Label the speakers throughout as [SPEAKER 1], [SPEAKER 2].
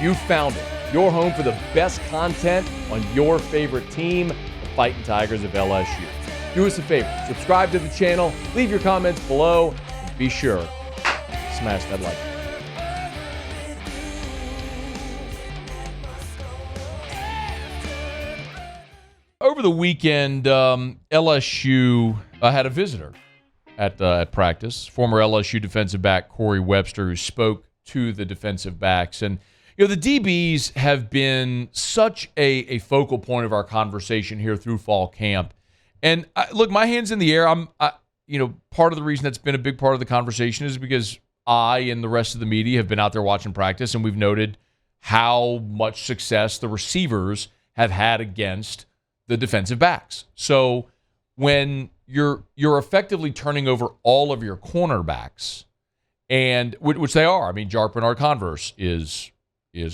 [SPEAKER 1] You found it. Your home for the best content on your favorite team, the Fighting Tigers of LSU. Do us a favor, subscribe to the channel, leave your comments below, and be sure to smash that like button. Over the weekend, LSU had a visitor at practice, former LSU defensive back Corey Webster, who spoke to the defensive backs. And, you know, the DBs have been such a focal point of our conversation here through fall camp. And, look, my hand's in the air. Part of the reason that's been a big part of the conversation is because I and the rest of the media have been out there watching practice, and we've noted how much success the receivers have had against the defensive backs. So when you're effectively turning over all of your cornerbacks, and which they are. I mean, Jarp Bernard-Converse is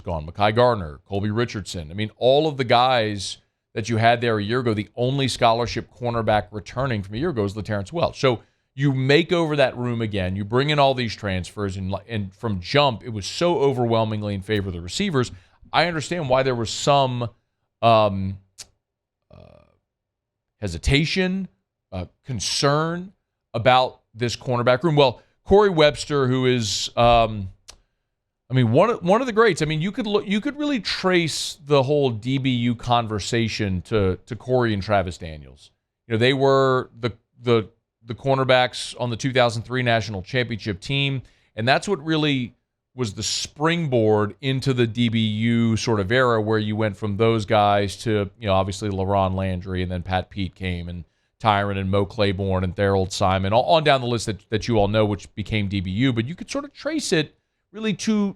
[SPEAKER 1] gone. Mekhi Gardner, Colby Richardson. I mean, all of the guys that you had there a year ago, the only scholarship cornerback returning from a year ago is LaTerrence Welch. So you make over that room again. You bring in all these transfers, and from jump, it was so overwhelmingly in favor of the receivers. I understand why there was some hesitation, concern about this cornerback room. Well, Corey Webster, who is, one of the greats. I mean, you could really trace the whole DBU conversation to Corey and Travis Daniels. You know, they were the cornerbacks on the 2003 national championship team, and that's what really was the springboard into the DBU sort of era, where you went from those guys to, you know, obviously LaRon Landry, and then Pat Pete came, and Tyron and Mo Claiborne and Thorold Simon, on down the list that you all know, which became DBU. But you could sort of trace it really to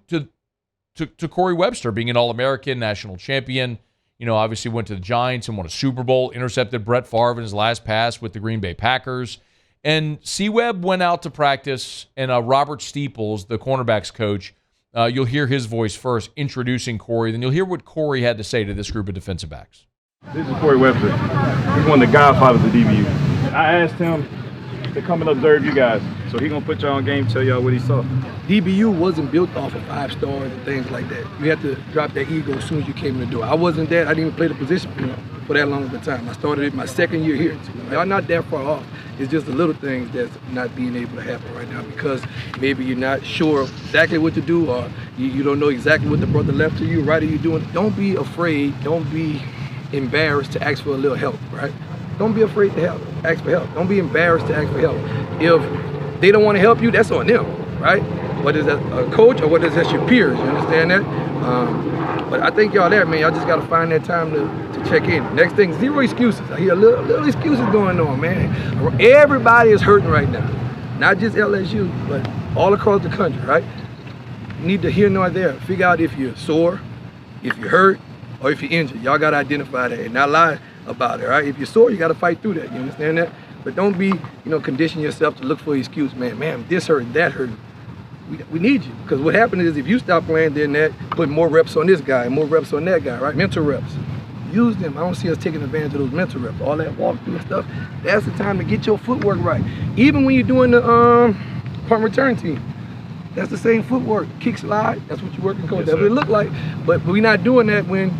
[SPEAKER 1] Corey Webster being an All-American, national champion. You know, obviously went to the Giants and won a Super Bowl, intercepted Brett Favre in his last pass with the Green Bay Packers. And C-Web went out to practice, and Robert Steeples, the cornerbacks coach, you'll hear his voice first introducing Corey, then you'll hear what Corey had to say to this group of defensive backs.
[SPEAKER 2] This is Corey Webster. He's one of the Godfathers of DBU. I asked him to come and observe you guys, so he's going to put y'all on game, tell y'all what he saw.
[SPEAKER 3] DBU wasn't built off of 5 stars and things like that. You had to drop that ego as soon as you came in the door. I wasn't that. I didn't even play the position for that long of a time. I started it my second year here. Y'all not that far off. It's just the little things that's not being able to happen right now, because maybe you're not sure exactly what to do, or you don't know exactly what the brother left to you, right? Are you doing? Don't be afraid. Don't be embarrassed to ask for a little help, right? Don't be afraid to ask for help. Don't be embarrassed to ask for help. If they don't want to help you, that's on them, right? Whether that's a coach or whether that's your peers, you understand that? But I think y'all there, man. Y'all just got to find that time to check in. Next thing, zero excuses. I hear little excuses going on, man. Everybody is hurting right now. Not just LSU, but all across the country, right? You need to hear nor there. Figure out if you're sore, if you're hurt, or if you're injured. Y'all got to identify that and not lie about it, right? If you're sore, you got to fight through that. You understand that? But don't be, condition yourself to look for an excuse, man, this hurt, that hurt. We need you, because what happens is if you stop playing, then that put more reps on this guy, more reps on that guy, right? Mental reps. Use them. I don't see us taking advantage of those mental reps. All that walkthrough and stuff, that's the time to get your footwork right. Even when you're doing the punt return team, that's the same footwork. Kick slide, that's what you're working, coach. Yes, that's what it look like. But we're not doing that when,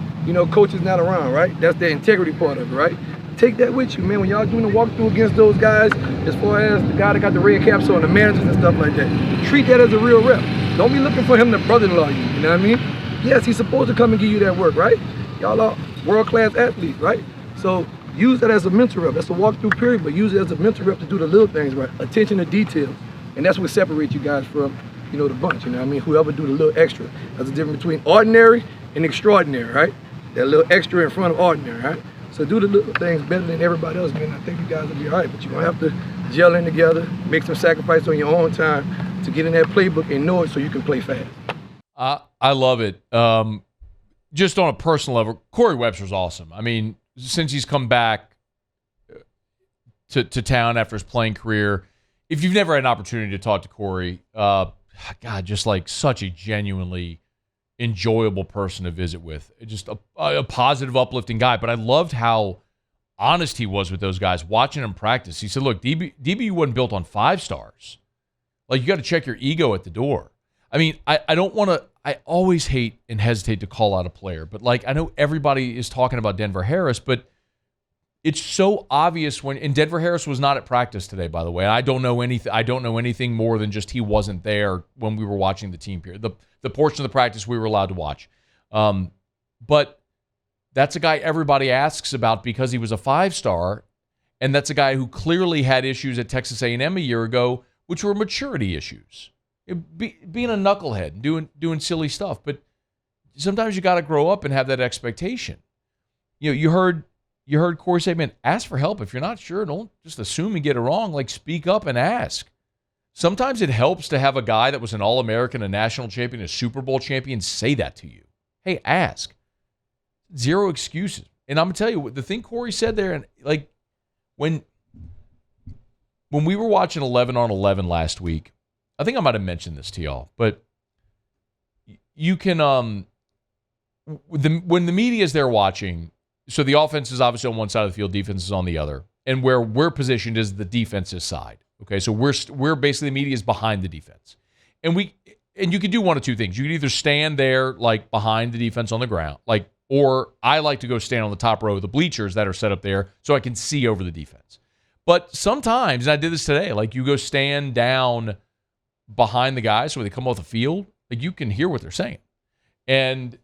[SPEAKER 3] coach is not around, right? That's the integrity part of it, right? Take that with you, man. When y'all doing the walkthrough against those guys, as far as the guy that got the red caps on, the managers and stuff like that, treat that as a real rep. Don't be looking for him to brother-in-law you know what I mean? Yes, he's supposed to come and give you that work, right? Y'all are world-class athletes, right? So use that as a mental rep. That's a walkthrough period, but use it as a mental rep to do the little things, right? Attention to detail. And that's what separates you guys from, the bunch, you know what I mean? Whoever do the little extra. That's the difference between ordinary and extraordinary, right? That little extra in front of ordinary, right? So do the little things better than everybody else, man. I think you guys will be all right, but you're going to have to gel in together, make some sacrifice on your own time to get in that playbook and know it so you can play fast.
[SPEAKER 1] I love it. Just on a personal level, Corey Webster's awesome. I mean, since he's come back to town after his playing career, if you've never had an opportunity to talk to Corey, God, just like such a genuinely enjoyable person to visit with. Just a positive, uplifting guy. But I loved how honest he was with those guys, watching him practice. He said, look, DBU wasn't built on 5 stars. Like, you got to check your ego at the door. I mean, I don't want to I always hate and hesitate to call out a player, but like I know everybody is talking about Denver Harris, but it's so obvious and Denver Harris was not at practice today, by the way. I don't know anything more than just he wasn't there when we were watching the team period. The portion of the practice we were allowed to watch. But that's a guy everybody asks about because he was a 5-star, and that's a guy who clearly had issues at Texas A&M a year ago, which were maturity issues. Being a knucklehead, doing silly stuff. But sometimes you got to grow up and have that expectation. You heard Corey say, man, ask for help. If you're not sure, don't just assume and get it wrong. Like, speak up and ask. Sometimes it helps to have a guy that was an All-American, a national champion, a Super Bowl champion say that to you. Hey, ask. Zero excuses. And I'm going to tell you, the thing Corey said there, and like when we were watching 11 on 11 last week, I think I might have mentioned this to y'all, but you can, when the media is there watching, so the offense is obviously on one side of the field, defense is on the other, and where we're positioned is the defensive side. Okay, so we're basically, the media is behind the defense, and you can do one of two things. You can either stand there like behind the defense on the ground, or I like to go stand on the top row of the bleachers that are set up there so I can see over the defense. But sometimes, and I did this today, like you go stand down behind the guys so when they come off the field, like you can hear what they're saying. And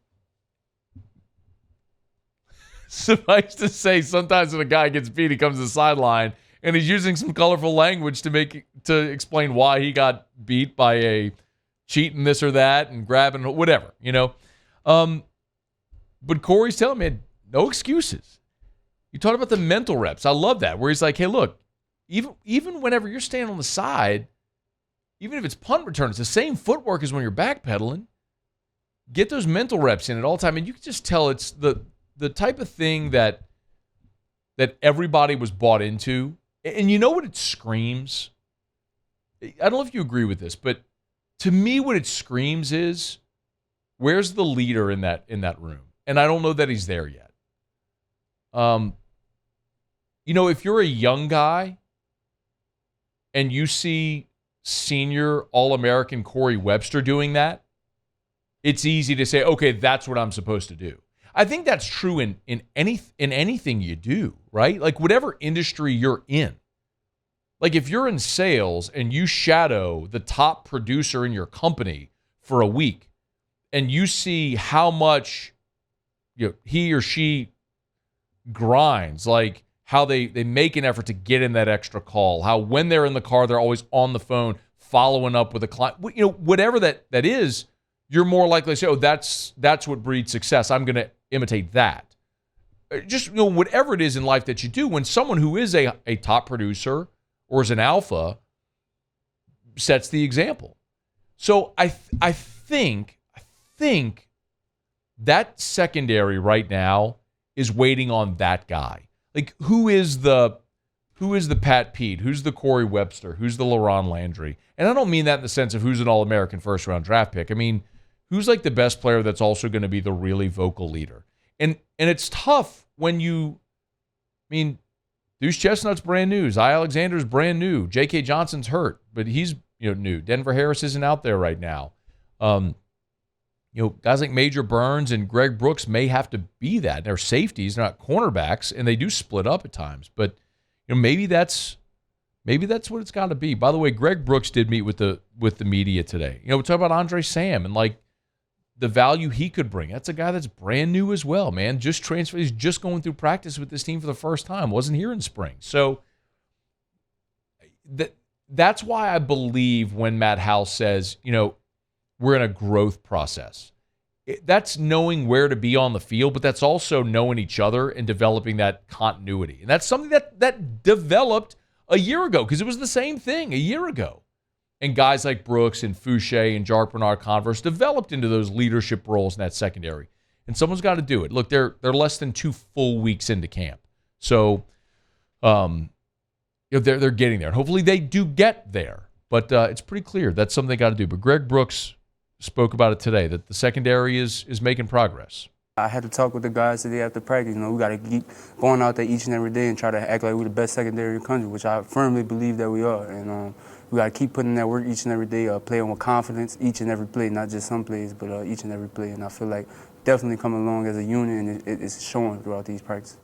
[SPEAKER 1] suffice to say, sometimes when a guy gets beat, he comes to the sideline and he's using some colorful language to explain why he got beat by a cheating this or that and grabbing whatever, But Corey's telling me, no excuses. You talked about the mental reps. I love that, where he's like, hey, look, even whenever you're standing on the side, even if it's punt return, it's the same footwork as when you're backpedaling. Get those mental reps in at all time. And you can just tell it's the type of thing that everybody was bought into. And you know what it screams? I don't know if you agree with this, but to me what it screams is, where's the leader in that room? And I don't know that he's there yet. If you're a young guy and you see senior All-American Corey Webster doing that, it's easy to say, okay, that's what I'm supposed to do. I think that's true in anything you do, right? Like whatever industry you're in. Like if you're in sales and you shadow the top producer in your company for a week and you see how much he or she grinds, like how they make an effort to get in that extra call, how when they're in the car, they're always on the phone following up with a client, whatever that is, you're more likely to say, oh, that's what breeds success. I'm going to imitate that. Just, whatever it is in life that you do, when someone who is a top producer or is an alpha sets the example. So I think that secondary right now is waiting on that guy. Like, who is the Pat Pete? Who's the Corey Webster? Who's the LaRon Landry? And I don't mean that in the sense of who's an All-American first-round draft pick. I mean, who's like the best player that's also going to be the really vocal leader? And it's tough when Deuce Chestnut's brand new. Zy Alexander's brand new. J.K. Johnson's hurt, but he's new. Denver Harris isn't out there right now. Guys like Major Burns and Greg Brooks may have to be that. They're safeties, they're not cornerbacks, and they do split up at times. But maybe that's what it's got to be. By the way, Greg Brooks did meet with the media today. We talk about Andre Sam and like the value he could bring. That's a guy that's brand new as well, man. Just transferred. He's just going through practice with this team for the first time. Wasn't here in spring. So that's why I believe when Matt House says, we're in a growth process. That's knowing where to be on the field, but that's also knowing each other and developing that continuity. And that's something that developed a year ago because it was the same thing a year ago. And guys like Brooks and Fouché and Jark Bernard-Converse developed into those leadership roles in that secondary. And someone's got to do it. Look, they're less than 2 full weeks into camp. So they're getting there. And hopefully they do get there. But it's pretty clear that's something they got to do. But Greg Brooks spoke about it today, that the secondary is making progress.
[SPEAKER 4] I had to talk with the guys today after practice. We got to keep going out there each and every day and try to act like we're the best secondary in the country, which I firmly believe that we are. And we got to keep putting in that work each and every day, playing with confidence each and every play, not just some plays, but each and every play. And I feel like definitely coming along as a unit, and it's showing throughout these practices.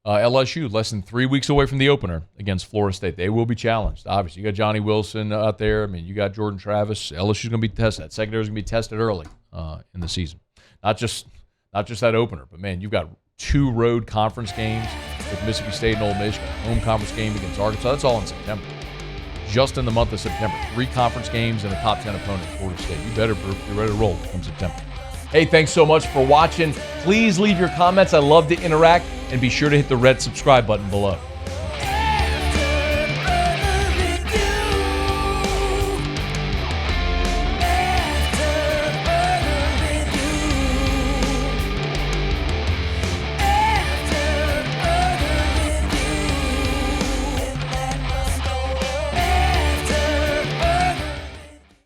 [SPEAKER 1] LSU, less than 3 weeks away from the opener against Florida State. They will be challenged. Obviously, you got Johnny Wilson out there. I mean, you got Jordan Travis. LSU's going to be tested. That secondary is going to be tested early in the season. Not just that opener, but, man, you've got 2 road conference games with Mississippi State and Ole Miss, home conference game against Arkansas. That's all in September. Just in the month of September. 3 conference games and a top 10 opponent, Florida State. You better be ready to roll come September. Hey, thanks so much for watching. Please leave your comments. I love to interact. And be sure to hit the red subscribe button below.